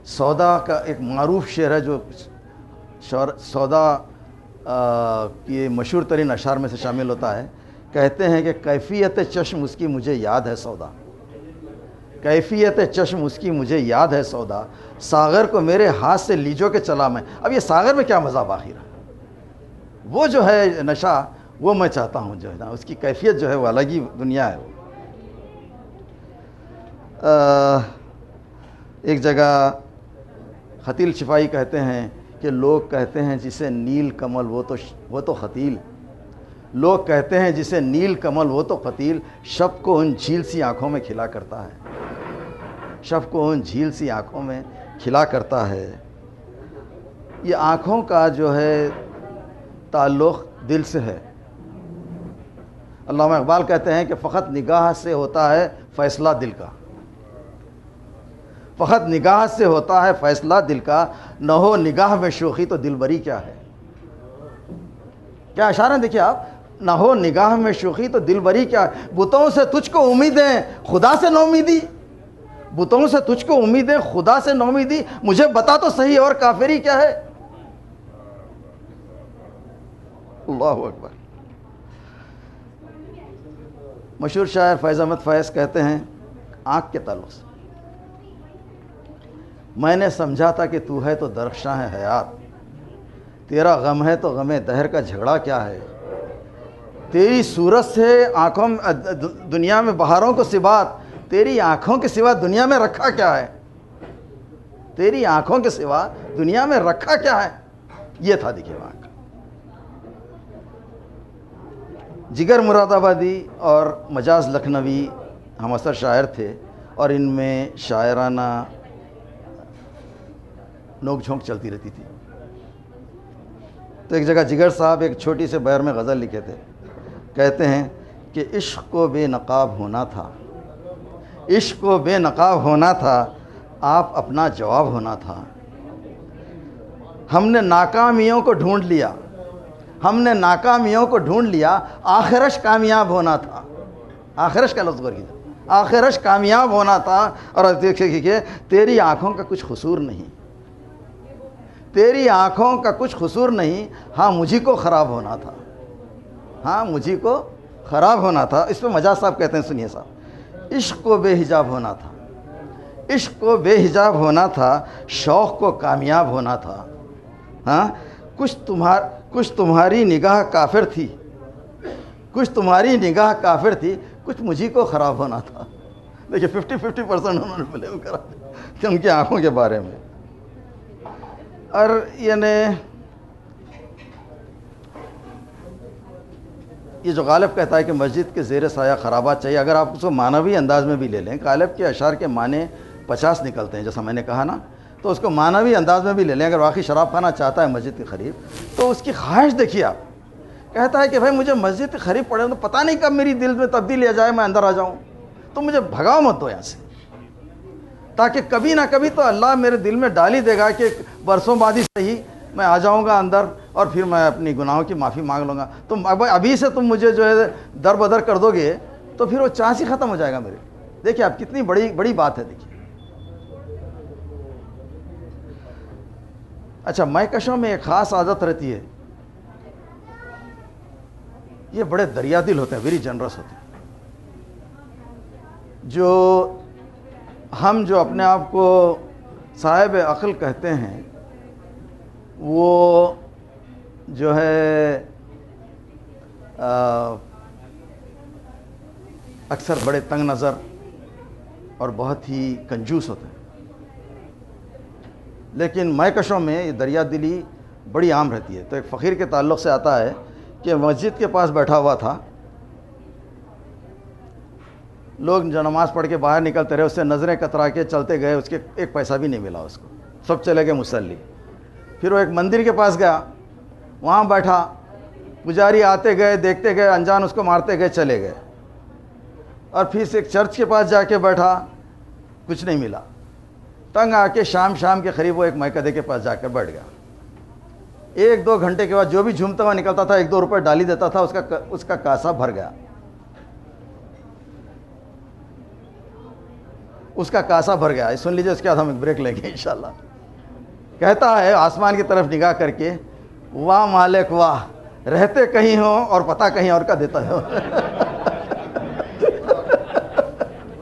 سودا کا ایک معروف شعر ہے جو سودا کی مشہور ترین اشعار میں سے شامل ہوتا ہے. کہتے ہیں کہ کیفیت چشم اس کی مجھے یاد ہے سودا, کیفیت چشم اس کی مجھے یاد ہے سودا, ساغر کو میرے ہاتھ سے لیجو کے چلا میں. اب یہ ساغر میں کیا مزہ باقی رہا؟ وہ جو ہے نشہ وہ میں چاہتا ہوں جو ہے نا, اس کی کیفیت جو ہے وہ الگ ہی دنیا ہے. ایک جگہ خطیل شفائی کہتے ہیں کہ لوگ کہتے ہیں جسے نیل کمل وہ تو خطیل, لوگ کہتے ہیں جسے نیل کمل وہ تو قتیل, شب کو ان جھیل سی آنکھوں میں کھلا کرتا ہے, شب کو ان جھیل سی آنکھوں میں کھلا کرتا ہے. یہ آنکھوں کا جو ہے تعلق دل سے ہے. علامہ اقبال کہتے ہیں کہ فقط نگاہ سے ہوتا ہے فیصلہ دل کا, فقط نگاہ سے ہوتا ہے فیصلہ دل کا, نہ ہو نگاہ میں شوخی تو دل بری کیا ہے. کیا اشارہ دیکھیے آپ, نہ ہو نگاہ میں شوخی تو دل بری کیا ہے. بتوں سے تجھ کو امیدیں خدا سے نومیدی, بتوں سے تجھ کو امیدیں خدا سے نومیدی, مجھے بتا تو صحیح اور کافری کیا ہے. اللہ اکبر. مشہور شاعر فیض احمد فیض کہتے ہیں آنکھ کے تعلق سے, میں نے سمجھا تھا کہ تو ہے تو درخشاں ہے حیات, تیرا غم ہے تو غم دہر کا جھگڑا کیا ہے. تیری صورت سے آنکھوں دنیا میں بہاروں کو سبات, تیری آنکھوں کے سوا دنیا میں رکھا کیا ہے, تیری آنکھوں کے سوا دنیا میں رکھا کیا ہے. یہ تھا دیکھیے وہاں کا. جگر مراد آبادی اور مجاز لکھنوی ہم اثر شاعر تھے, اور ان میں شاعرانہ نوک جھونک چلتی رہتی تھی. تو ایک جگہ جگر صاحب ایک چھوٹی سے بیر میں غزل لکھے تھے. کہتے ہیں کہ عشق کو بے نقاب ہونا تھا, عشق کو بے نقاب ہونا تھا, آپ اپنا جواب ہونا تھا. ہم نے ناکامیوں کو ڈھونڈ لیا, ہم نے ناکامیوں کو ڈھونڈ لیا, آخرش کامیاب ہونا تھا. آخرش کا لفظ غور کیجیے, آخرش کامیاب ہونا تھا. اور دیکھیے کہ تیری آنکھوں کا کچھ قصور نہیں, تیری آنکھوں کا کچھ قصور نہیں, ہاں مجھی کو خراب ہونا تھا, ہاں مجھی کو خراب ہونا تھا. اس پہ مجاز صاحب کہتے ہیں, سنیے صاحب, عشق کو بے حجاب ہونا تھا, عشق کو بے حجاب ہونا تھا, شوق کو کامیاب ہونا تھا. ہاں کچھ تمہاری نگاہ کافر تھی, کچھ تمہاری نگاہ کافر تھی, کچھ مجھی کو خراب ہونا تھا. دیکھیے 50% انہوں نے بلیم کرا کہ ان کی آنکھوں کے بارے میں. اور یعنی یہ جو غالب کہتا ہے کہ مسجد کے زیر سایہ خرابات چاہیے, اگر آپ اس کو معنوی انداز میں بھی لے لیں, غالب کے اشعار کے معنی 50 نکلتے ہیں جیسا میں نے کہا نا, تو اس کو معنوی انداز میں بھی لے لیں. اگر واقعی شراب خانہ چاہتا ہے مسجد کے قریب, تو اس کی خواہش دیکھیے آپ. کہتا ہے کہ بھائی مجھے مسجد کے قریب پڑے تو پتہ نہیں کب میری دل میں تبدیلی آ جائے, میں اندر آ جاؤں, تو مجھے بھگاؤ مت دو یہاں سے, تاکہ کبھی نہ کبھی تو اللہ میرے دل میں ڈال ہی دے گا کہ برسوں بعد ہی صحیح میں آ جاؤں گا اندر, اور پھر میں اپنی گناہوں کی معافی مانگ لوں گا. تم ابھی سے تم مجھے جو ہے در بدر کر دو گے تو پھر وہ چانس ہی ختم ہو جائے گا میرے. دیکھیے آپ کتنی بڑی بات ہے. دیکھیے اچھا, مہکشوں میں ایک خاص عادت رہتی ہے, یہ بڑے دریا دل ہوتے ہیں, ویری جنرس ہوتے ہیں. ہم جو اپنے آپ کو صاحب عقل کہتے ہیں, وہ جو ہے اکثر بڑے تنگ نظر اور بہت ہی کنجوس ہوتے ہیں. لیکن مہکشوں میں یہ دریا دلی بڑی عام رہتی ہے. تو ایک فقیر کے تعلق سے آتا ہے کہ مسجد کے پاس بیٹھا ہوا تھا, لوگ جو نماز پڑھ کے باہر نکلتے رہے, اس سے نظریں کترا کے چلتے گئے, اس کے ایک پیسہ بھی نہیں ملا اس کو, سب چلے گئے مصلی. پھر وہ ایک مندر کے پاس گیا, وہاں بیٹھا, پجاری آتے گئے دیکھتے گئے, انجان اس کو مارتے گئے چلے گئے. اور پھر سے ایک چرچ کے پاس جا کے بیٹھا, کچھ نہیں ملا. تنگ آ کے شام کے قریب وہ ایک میکدے کے پاس جا کر بیٹھ گیا. 1-2 گھنٹے کے بعد جو بھی جھومتا ہوا نکلتا تھا 1-2 روپے ڈالی دیتا تھا, اس کا کاسا بھر گیا. اس کا کاسا بھر گیا. سن لیجیے, اس کے بعد ہم ایک بریک لیں گے انشاءاللہ. کہتا ہے آسمان کی طرف نگاہ کر کے, واہ مالک واہ, رہتے کہیں ہو اور پتہ کہیں اور کا دیتا ہے.